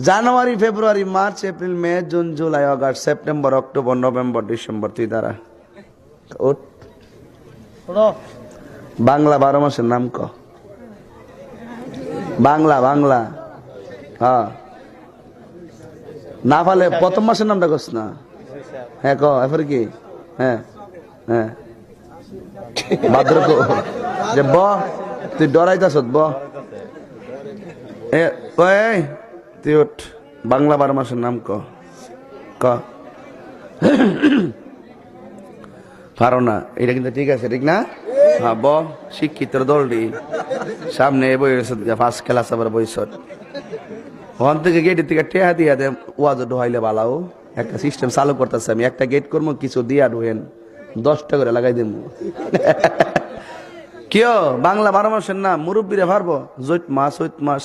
জানুয়ারি, ফেব্রুয়ারি, মার্চ, এপ্রিল, মে, জুন, জুলাই, অগাস্ট, সেপ্টেম্বর, অক্টোবর, নভেম্বর, ডিসেম্বর। তুই দাঁড়া, ওঠ। বাংলা 12 মাসের নাম ক। বাংলা বাংলা, হ্যাঁ। না পারলে প্রথম মাসের নামটা কস না। হ্যাঁ ক, এরপরে কি? হ্যাঁ হ্যাঁ, ভাদ্র ক। যে ব, তুই ডরাইতাছ ব। ওই তুই ওঠ, বাংলা 12 মাসের নাম ক। ক পারো না, এটা কিন্তু ঠিক আছে, ঠিক না? হ্যাঁ ব, শিক্ষিত দলটি সামনে বই ফার্স্ট ক্লাস আবার বইসট ওখান থেকে গেটের থেকে টেহা দিয়া দে, ওয়াজ ঢোয়াইলে বালাও। একটা সিস্টেম চালু করতেছে, আমি একটা গেট করবো, কিছু দিয়া ঢোয়েন 10টা করে লাগাই দেব। কেউ বাংলা 12 মাসের নাম মুরব্বীরা পারবো? জৈত মাস, চৈত মাস।